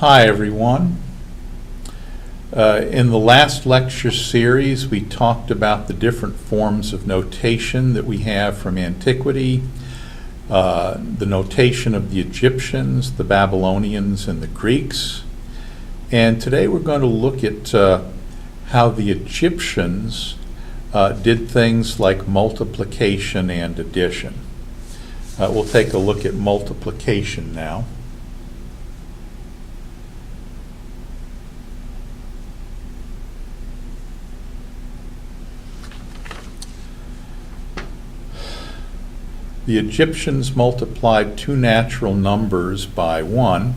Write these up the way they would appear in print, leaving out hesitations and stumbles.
Hi everyone. In the last lecture series we talked about the different forms of notation that we have from antiquity, the notation of the Egyptians, the Babylonians, and the Greeks. And today we're going to look at how the Egyptians did things like multiplication and addition. We'll take a look at multiplication now. The Egyptians multiplied two natural numbers by 1,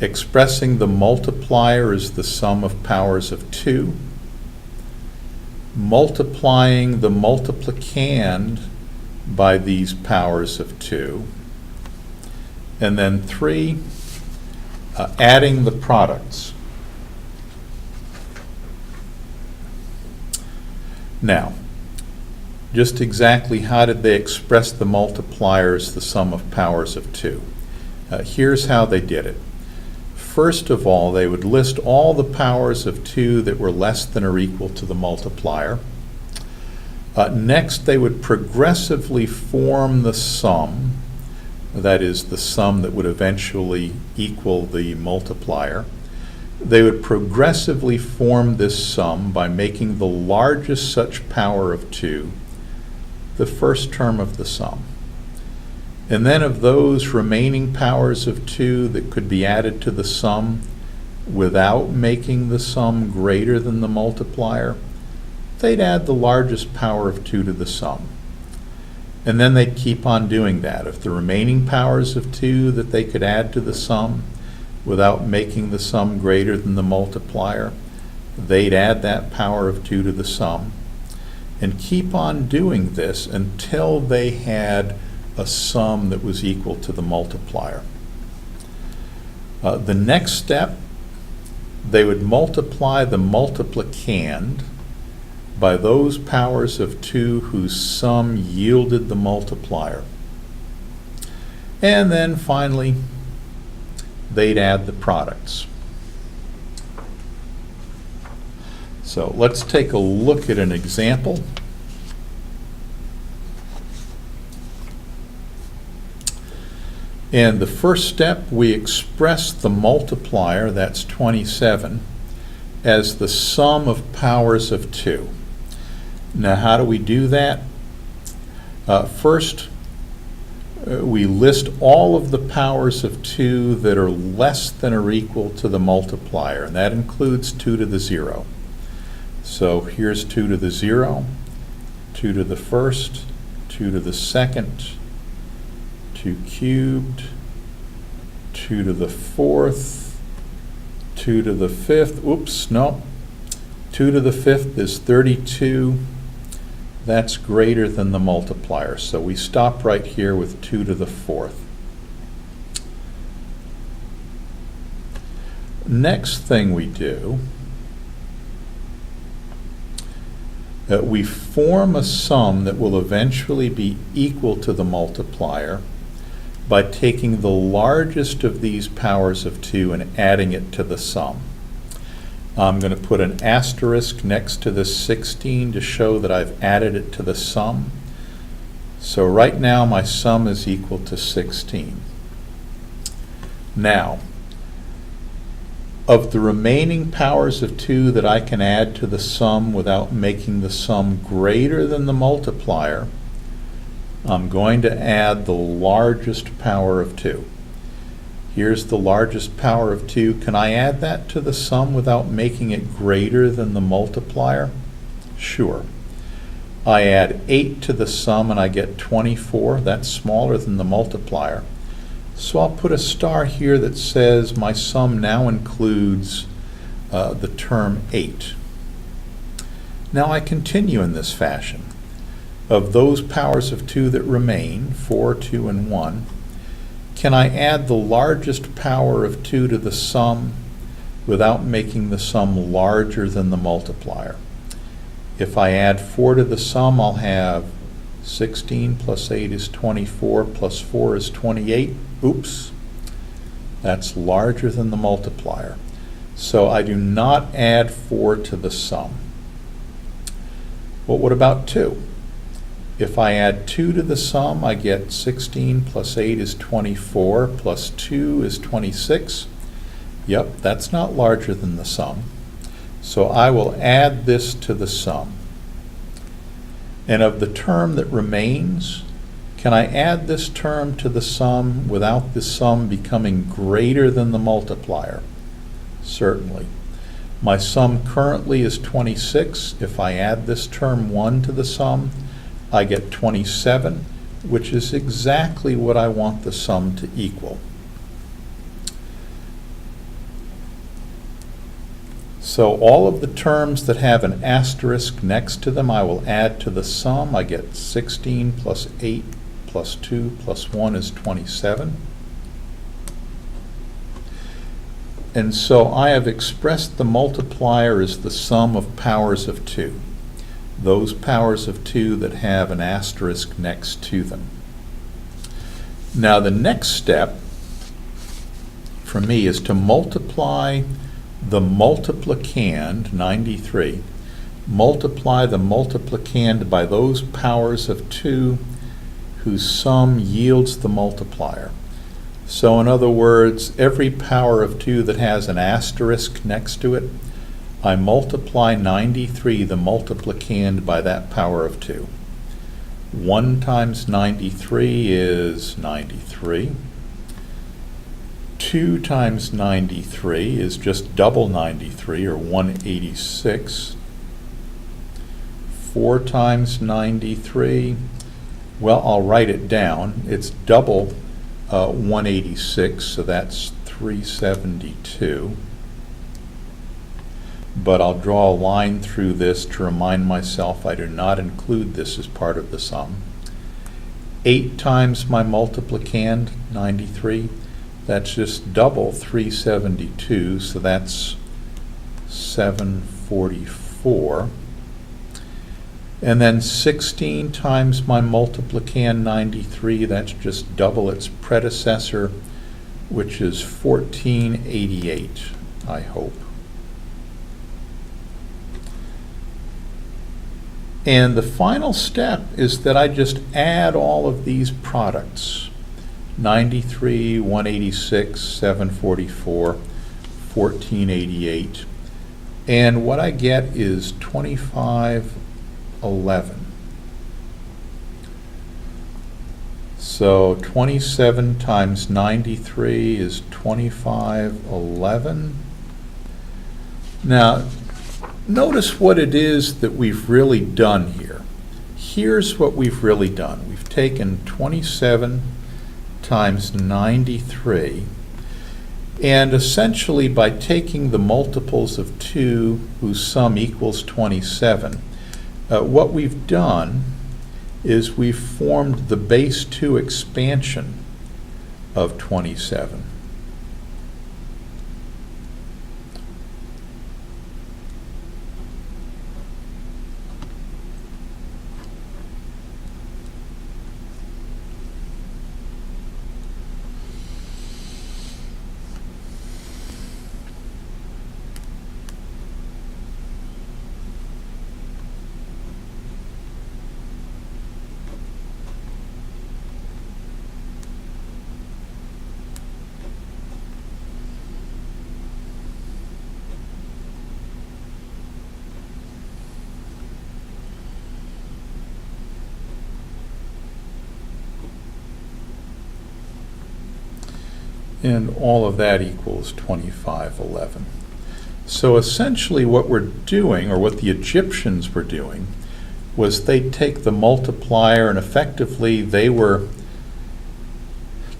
expressing the multiplier as the sum of powers of 2, multiplying the multiplicand by these powers of 2, and then 3, adding the products. Now, just exactly how did they express the multiplier as the sum of powers of 2? Here's how they did it. First of all, they would list all the powers of 2 that were less than or equal to the multiplier. Next, they would progressively form the sum, that is, the sum that would eventually equal the multiplier. They would progressively form this sum by making the largest such power of 2 the first term of the sum. And then of those remaining powers of 2 that could be added to the sum without making the sum greater than the multiplier, they'd add the largest power of 2 to the sum. And then they'd keep on doing that. If the remaining powers of 2 that they could add to the sum without making the sum greater than the multiplier, they'd add that power of 2 to the sum. And keep on doing this until they had a sum that was equal to the multiplier. The next step, they would multiply the multiplicand by those powers of 2 whose sum yielded the multiplier. And then finally, they'd add the products. So let's take a look at an example. And the first step, we express the multiplier, that's 27, as the sum of powers of 2. Now how do we do that? First, we list all of the powers of 2 that are less than or equal to the multiplier, and that includes 2 to the 0. So here's 2 to the 0, 2 to the first, 2 to the second, 2 cubed, 2 to the fourth, 2 to the fifth, oops, no, 2 to the fifth is 32. That's greater than the multiplier. So we stop right here with 2 to the fourth. Next thing we do, we form a sum that will eventually be equal to the multiplier by taking the largest of these powers of 2 and adding it to the sum. I'm going to put an asterisk next to this 16 to show that I've added it to the sum. So right now my sum is equal to 16. Now, of the remaining powers of 2 that I can add to the sum without making the sum greater than the multiplier, I'm going to add the largest power of 2. Here's the largest power of 2. Can I add that to the sum without making it greater than the multiplier? Sure. I add 8 to the sum and I get 24. That's smaller than the multiplier. So I'll put a star here that says my sum now includes the term 8. Now I continue in this fashion. Of those powers of 2 that remain, 4, 2, and 1, can I add the largest power of 2 to the sum without making the sum larger than the multiplier? If I add 4 to the sum, I'll have 16 plus 8 is 24, plus 4 is 28. Oops. That's larger than the multiplier. So I do not add 4 to the sum. Well, what about 2? If I add 2 to the sum, I get 16 plus 8 is 24, plus 2 is 26. Yep, that's not larger than the sum. So I will add this to the sum. And of the term that remains, can I add this term to the sum without the sum becoming greater than the multiplier? Certainly. My sum currently is 26. If I add this term 1 to the sum, I get 27, which is exactly what I want the sum to equal. So all of the terms that have an asterisk next to them, I will add to the sum. I get 16 plus 8 plus 2 plus 1 is 27. And so I have expressed the multiplier as the sum of powers of 2. Those powers of 2 that have an asterisk next to them. Now the next step for me is to multiply the multiplicand, 93, multiply the multiplicand by those powers of 2 whose sum yields the multiplier. So in other words, every power of 2 that has an asterisk next to it, I multiply 93, the multiplicand, by that power of 2. 1 times 93 is 93. 2 times 93 is just double 93, or 186. 4 times 93, well, I'll write it down. It's double 186, so that's 372. But I'll draw a line through this to remind myself I do not include this as part of the sum. 8 times my multiplicand, 93, that's just double 372, so that's 744. And then 16 times my multiplicand, 93, that's just double its predecessor, which is 1488, I hope. And the final step is that I just add all of these products. 93, 186, 744, 1488. And what I get is 2511. So 27 times 93 is 2511. Now, notice what it is that we've really done here. Here's what we've really done. We've taken 27 times 93, and essentially by taking the multiples of 2 whose sum equals 27, what we've done is we've formed the base 2 expansion of 27. And all of that equals 2511. So essentially what we're doing, or what the Egyptians were doing, was they'd take the multiplier and effectively they were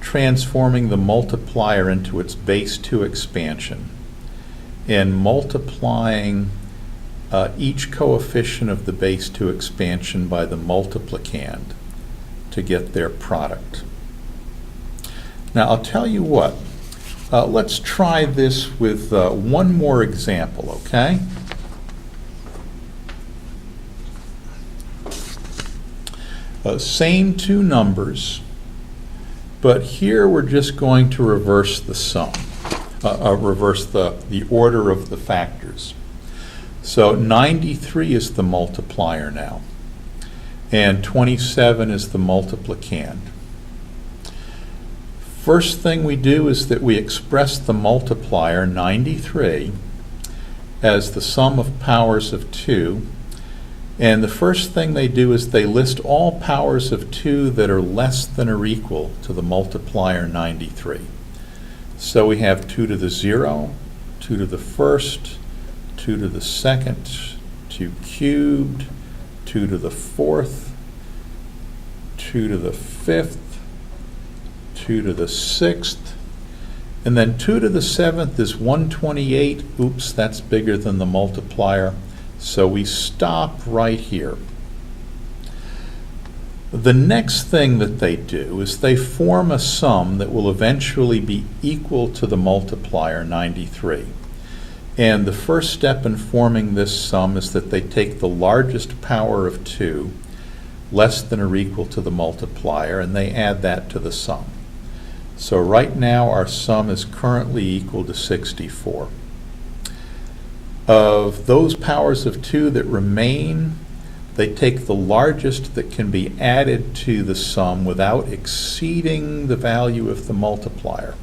transforming the multiplier into its base 2 expansion and multiplying each coefficient of the base 2 expansion by the multiplicand to get their product. Now, I'll tell you what, let's try this with one more example, okay? Same two numbers, But here we're just going to reverse the sum, reverse the order of the factors. So 93 is the multiplier now, and 27 is the multiplicand. First thing we do is that we express the multiplier 93 as the sum of powers of 2. And the first thing they do is they list all powers of 2 that are less than or equal to the multiplier 93. So we have 2 to the 0, 2 to the first, 2 to the second, 2 cubed, 2 to the fourth, 2 to the fifth, 2 to the sixth, and then 2 to the seventh is 128. Oops, that's bigger than the multiplier. So we stop right here. The next thing that they do is they form a sum that will eventually be equal to the multiplier 93. And the first step in forming this sum is that they take the largest power of 2, less than or equal to the multiplier, and they add that to the sum. So right now our sum is currently equal to 64. Of those powers of 2 that remain, they take the largest that can be added to the sum without exceeding the value of the multiplier.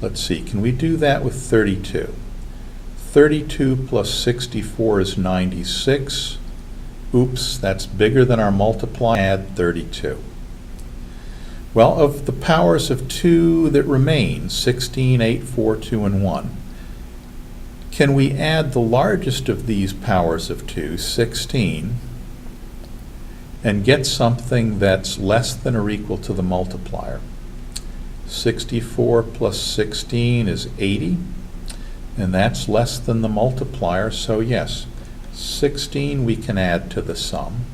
Let's see, can we do that with 32? 32 plus 64 is 96. Oops, that's bigger than our multiplier. Add 32. Well, of the powers of 2 that remain, 16, 8, 4, 2, and 1, can we add the largest of these powers of 2, 16, and get something that's less than or equal to the multiplier? 64 plus 16 is 80, and that's less than the multiplier, so yes, 16 we can add to the sum.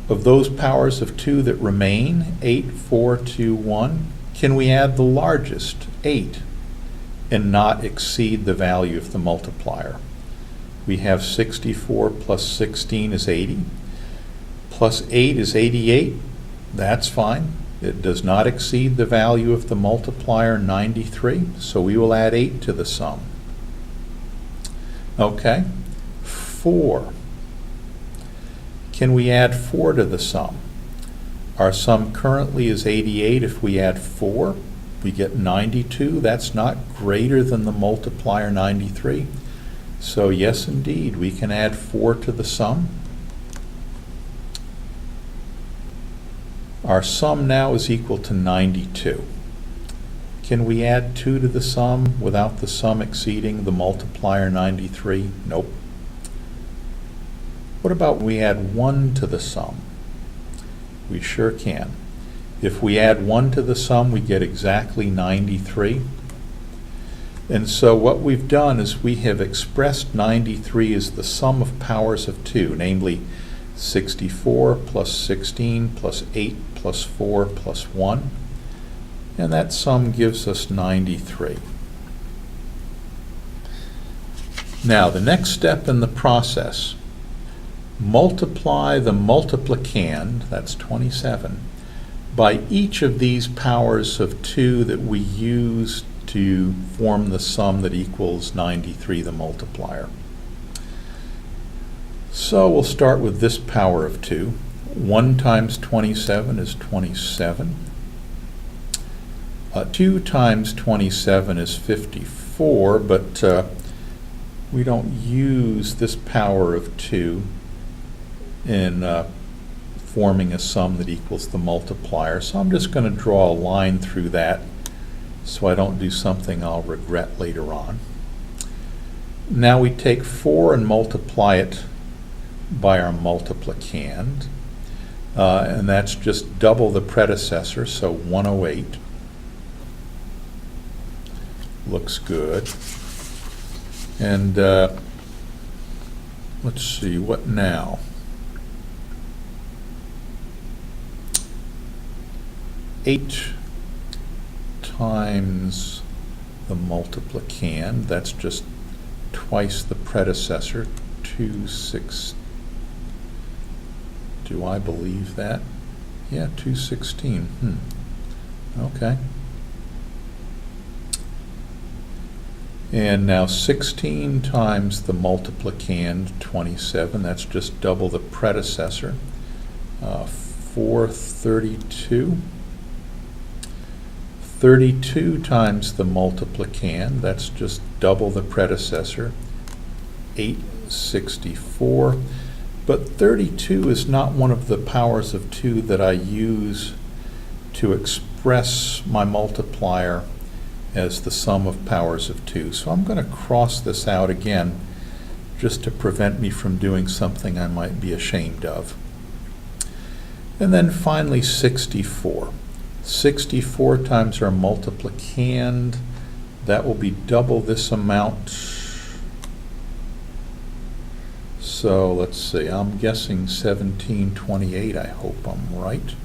Of those powers of 2 that remain, 8, 4, 2, 1, can we add the largest, 8, and not exceed the value of the multiplier? We have 64 plus 16 is 80, plus 8 is 88. That's fine. It does not exceed the value of the multiplier 93, so we will add 8 to the sum. Okay, 4. Can we add 4 to the sum? Our sum currently is 88. If we add 4, we get 92. That's not greater than the multiplier 93. So yes, indeed, we can add 4 to the sum. Our sum now is equal to 92. Can we add 2 to the sum without the sum exceeding the multiplier 93? Nope. What about we add 1 to the sum? We sure can. If we add 1 to the sum, we get exactly 93. And so what we've done is we have expressed 93 as the sum of powers of 2, namely 64 plus 16 plus 8 plus 4 plus 1. And that sum gives us 93. Now, the next step in the process, multiply the multiplicand, that's 27, by each of these powers of 2 that we use to form the sum that equals 93, the multiplier. So we'll start with this power of 2. 1 times 27 is 27. 2 times 27 is 54, but we don't use this power of 2 in forming a sum that equals the multiplier. So I'm just going to draw a line through that so I don't do something I'll regret later on. Now we take 4 and multiply it by our multiplicand, and that's just double the predecessor, so 108. Looks good. And let's see, what now? Eight times the multiplicand, that's just twice the predecessor, 2, 6. Do I believe that? Yeah, 216. Okay. And now 16 times the multiplicand, 27. That's just double the predecessor. 432. 32 times the multiplicand. That's just double the predecessor. 864. But 32 is not one of the powers of 2 that I use to express my multiplier as the sum of powers of 2. So I'm going to cross this out again just to prevent me from doing something I might be ashamed of. And then finally 64. 64 times our multiplicand, that will be double this amount. So let's see, I'm guessing 1728. I hope I'm right.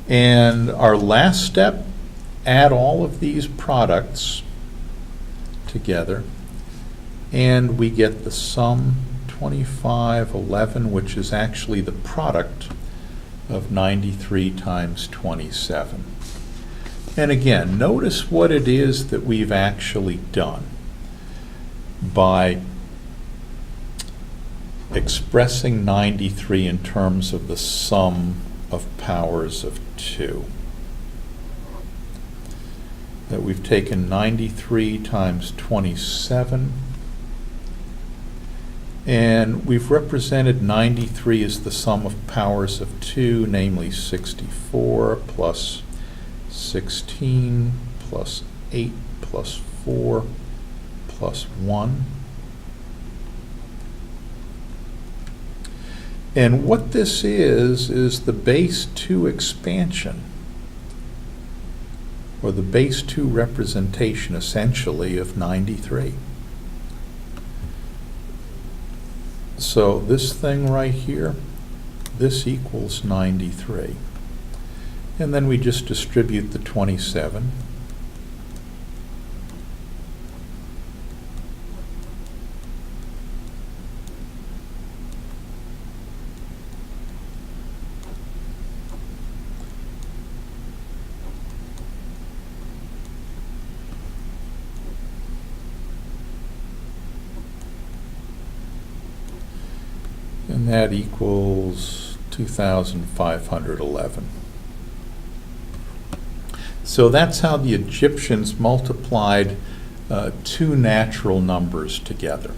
And our last step, add all of these products together, and we get the sum 2511, which is actually the product of 93 times 27. And again, notice what it is that we've actually done by expressing 93 in terms of the sum of powers of 2. That we've taken 93 times 27, and we've represented 93 as the sum of powers of 2, namely 64 plus 16 plus 8 plus 4 plus 1. And what this is the base 2 expansion, or the base 2 representation, essentially, of 93. So this thing right here, this equals 93. And then we just distribute the 27. And that equals 2,511. So that's how the Egyptians multiplied two natural numbers together.